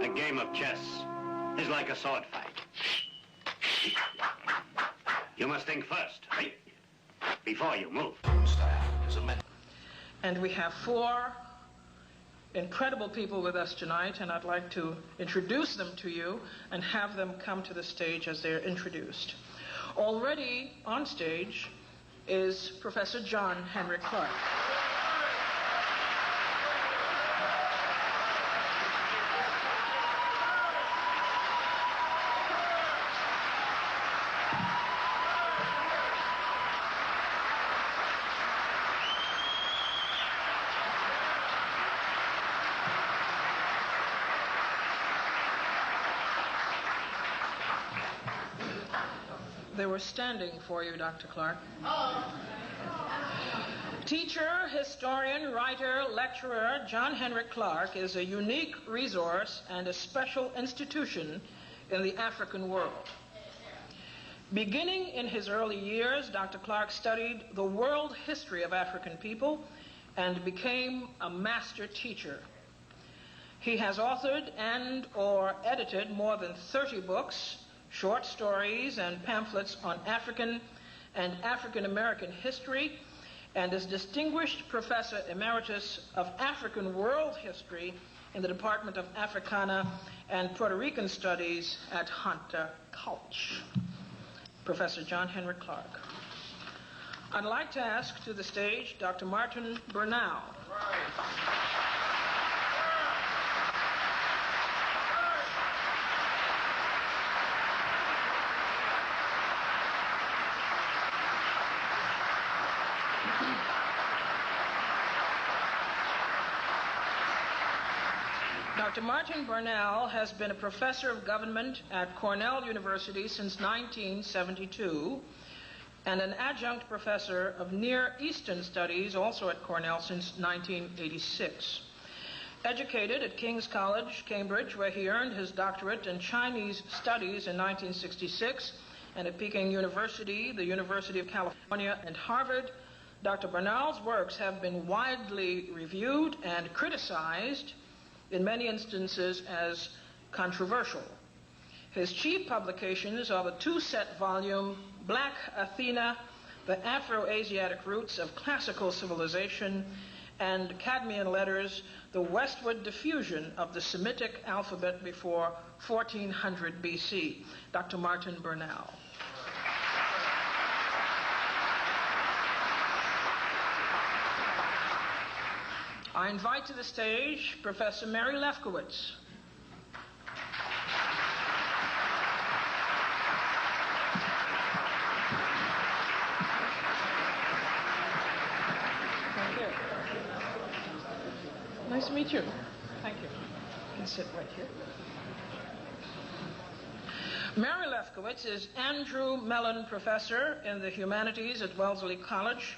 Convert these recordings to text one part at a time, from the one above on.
A game of chess is like a sword fight. You must think first, right? Before you move. And we have 4 incredible people with us tonight, and I'd like to introduce them to you and have them come to the stage as they're introduced. Already on stage is Professor John Henrik Clarke. They were standing for you, Dr. Clark. Teacher, historian, writer, lecturer, John Henrik Clarke is a unique resource and a special institution in the African world. Beginning in his early years, Dr. Clarke studied the world history of African people and became a master teacher. He has authored and/or edited more than 30 books, short stories, and pamphlets on African and African American history, and is Distinguished Professor Emeritus of African World History in the Department of Africana and Puerto Rican Studies at Hunter College. Professor John Henrik Clarke. I'd like to ask to the stage Dr. Martin Bernal. Dr. Martin Bernal has been a professor of government at Cornell University since 1972 and an adjunct professor of Near Eastern Studies also at Cornell since 1986. Educated at King's College, Cambridge, where he earned his doctorate in Chinese Studies in 1966, and at Peking University, the University of California, and Harvard, Dr. Bernal's works have been widely reviewed and criticized, in many instances as controversial. His chief publications are the 2-set volume Black Athena, The Afro-Asiatic Roots of Classical Civilization, and Cadmean Letters, The Westward Diffusion of the Semitic Alphabet Before 1400 BC. Dr. Martin Bernal. I invite to the stage Professor Mary Lefkowitz. Thank you. Nice to meet you. Thank you. You can sit right here. Mary Lefkowitz is Andrew Mellon Professor in the Humanities at Wellesley College.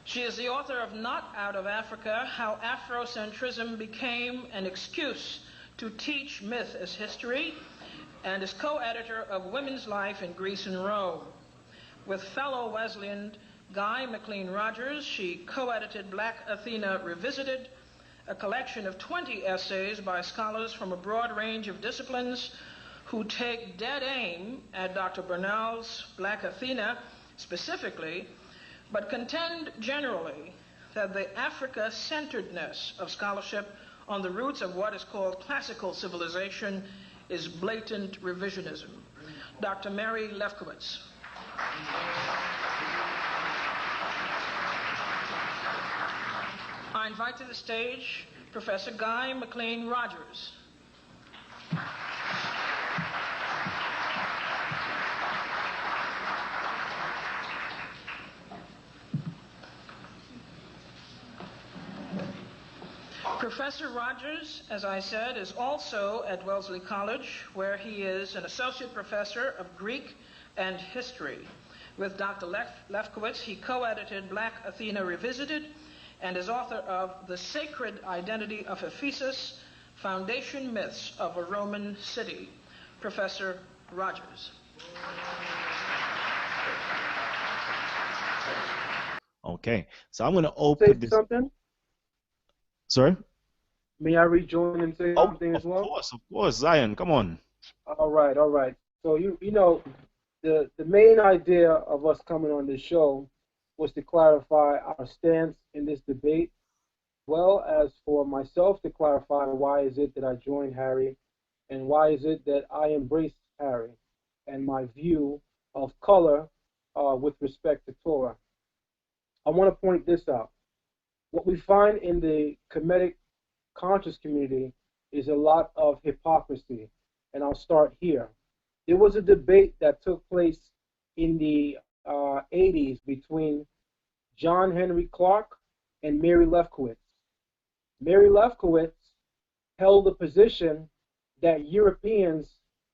She is the author of Not Out of Africa, How Afrocentrism Became an Excuse to Teach Myth as History, and is co-editor of Women's Life in Greece and Rome. With fellow Wesleyan Guy McLean Rogers, she co-edited Black Athena Revisited, a collection of 20 essays by scholars from a broad range of disciplines who take dead aim at Dr. Bernal's Black Athena specifically, but contend generally that the Africa-centeredness of scholarship on the roots of what is called classical civilization is blatant revisionism. Dr. Mary Lefkowitz. I invite to the stage Professor Guy McLean Rogers. Professor Rogers, as I said, is also at Wellesley College, where he is an associate professor of Greek and history. With Dr. Lefkowitz, he co-edited Black Athena Revisited and is author of The Sacred Identity of Ephesus, Foundation Myths of a Roman City. Professor Rogers. Okay, so I'm going to open this. Something? Sorry? May I rejoin and say Oh, something as well? of course, Zion, come on. All right, all right. So you know, the main idea of us coming on this show was to clarify our stance in this debate, well as for myself to clarify why is it that I joined Harry, and why is it that I embrace Harry and my view of color with respect to Torah. I want to point this out. What we find in the Kemetic conscious community is a lot of hypocrisy, and I'll start here. There was a debate that took place in the 80s between John Henrik Clarke and Mary Lefkowitz. Mary Lefkowitz held the position that Europeans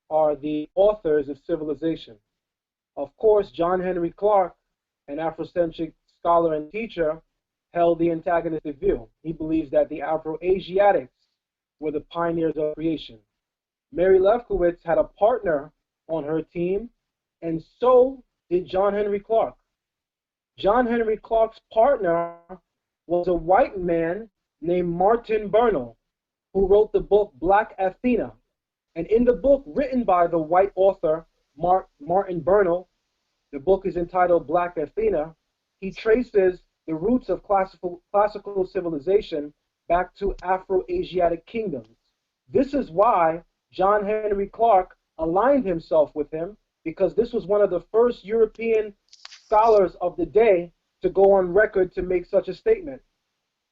are the authors of civilization. Of course, John Henrik Clarke, an Afrocentric scholar and teacher, held the antagonistic view. He believes that the Afro-Asiatics were the pioneers of creation. Mary Lefkowitz had a partner on her team, and so did John Henrik Clarke. John Henrik Clarke's partner was a white man named Martin Bernal, who wrote the book Black Athena. And in the book written by the white author Martin Bernal, the book is entitled Black Athena, he traces the roots of classical civilization back to Afro-Asiatic kingdoms. This is why John Henrik Clarke aligned himself with him, because this was one of the first European scholars of the day to go on record to make such a statement.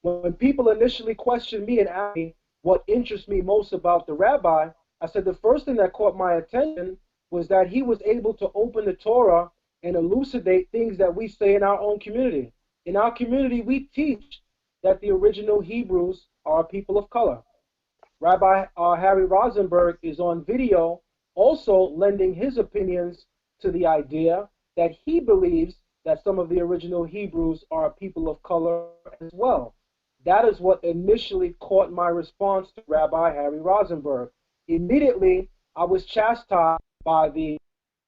When people initially questioned me and asked me what interests me most about the rabbi, I said the first thing that caught my attention was that he was able to open the Torah and elucidate things that we say in our own community. In our community, we teach that the original Hebrews are people of color. Rabbi Harry Rosenberg is on video also lending his opinions to the idea that he believes that some of the original Hebrews are people of color as well. That is what initially caught my response to Rabbi Harry Rosenberg. Immediately, I was chastised by the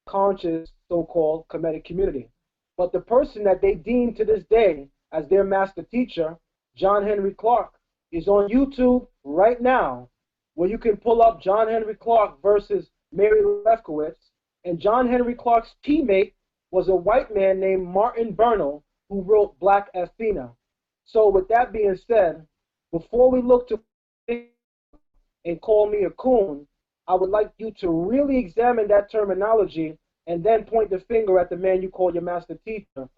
conscious so-called Kemetic community. But the person that they deem to this day as their master teacher, John Henrik Clarke, is on YouTube right now, where you can pull up John Henrik Clarke versus Mary Lefkowitz. And John Henrik Clarke's teammate was a white man named Martin Bernal, who wrote Black Athena. So with that being said, before we look to and call me a coon, I would like you to really examine that terminology and then point the finger at the man you call your master teacher.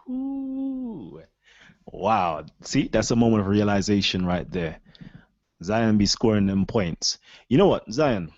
Ooh. Wow. See, that's a moment of realization right there. Zion be scoring them points. You know what, Zion?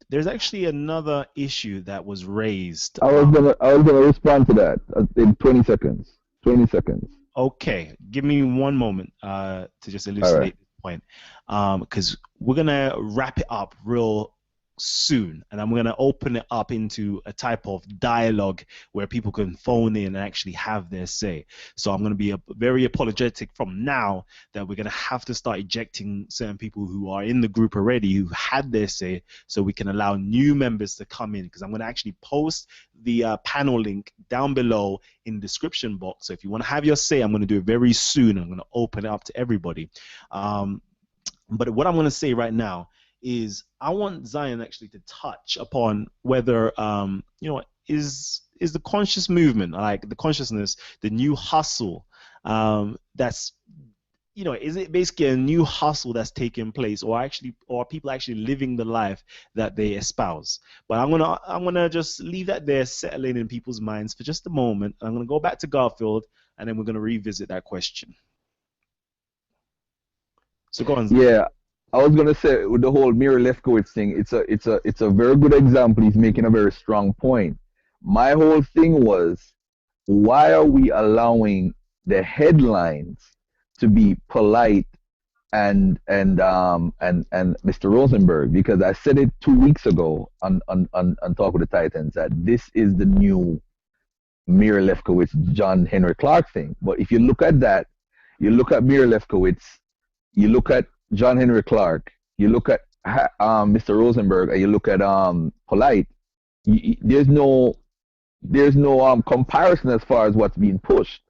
There's actually another issue that was raised. I was gonna respond to that in 20 seconds. 20 seconds. Okay, give me one moment to just elucidate this point, because we're gonna wrap it up real soon, and I'm gonna open it up into a type of dialogue where people can phone in and actually have their say. So I'm gonna be very apologetic from now that we're gonna have to start ejecting certain people who are in the group already who had their say, so we can allow new members to come in, because I'm gonna actually post the panel link down below in the description box. So if you want to have your say, I'm going to do it very soon. I'm going to open it up to everybody. But what I'm going to say right now is I want Zion actually to touch upon whether is the conscious movement, like the consciousness, the new hustle, that's is it basically a new hustle that's taking place, or are people actually living the life that they espouse? But I'm gonna just leave that there, settling in people's minds for just a moment. I'm gonna go back to Garfield, and then we're gonna revisit that question. So go on. Yeah, I was gonna say with the whole Mira Lefkowitz thing, it's a very good example. He's making a very strong point. My whole thing was, why are we allowing the headlines to be polite and Mr. Rosenberg? Because I said it 2 weeks ago on Talk with the Titans that this is the new Mira Lefkowitz, John Henrik Clarke thing. But if you look at that, you look at Mira Lefkowitz, you look at John Henrik Clarke, you look at Mr. Rosenberg, and you look at polite. There's no comparison as far as what's being pushed.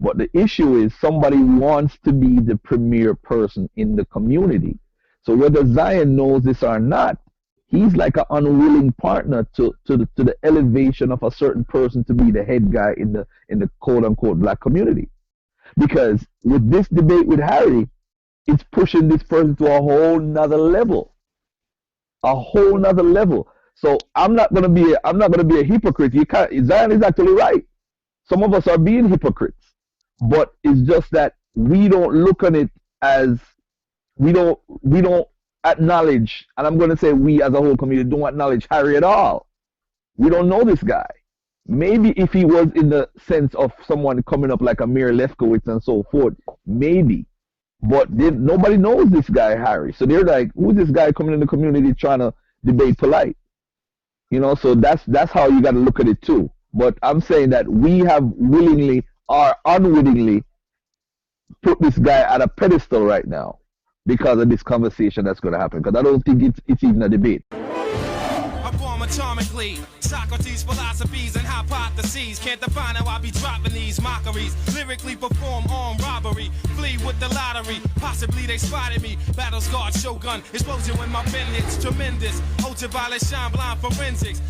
But the issue is somebody wants to be the premier person in the community. So whether Zion knows this or not, he's like an unwilling partner to the elevation of a certain person to be the head guy in the quote unquote black community. Because with this debate with Harry, it's pushing this person to a whole nother level. A whole nother level. So I'm not gonna be a hypocrite. Zion is actually right. Some of us are being hypocrites. But it's just that we don't look on it as we don't acknowledge, and I'm gonna say we as a whole community don't acknowledge Harry at all. We don't know this guy. Maybe if he was in the sense of someone coming up like Amir Lefkowitz and so forth, maybe. But nobody knows this guy, Harry. So they're like, who's this guy coming in the community trying to debate polite? You know, so that's how you got to look at it too. But I'm saying that we have willingly or unwittingly put this guy at a pedestal right now because of this conversation that's going to happen. Because I don't think it's even a debate. Atomically, Socrates' philosophies and hypotheses can't define how I be dropping these mockeries. Lyrically perform armed robbery, flee with the lottery. Possibly they spotted me. Battle scarred shogun, explosion when my pen hits tremendous. Ultraviolet shine blind forensics.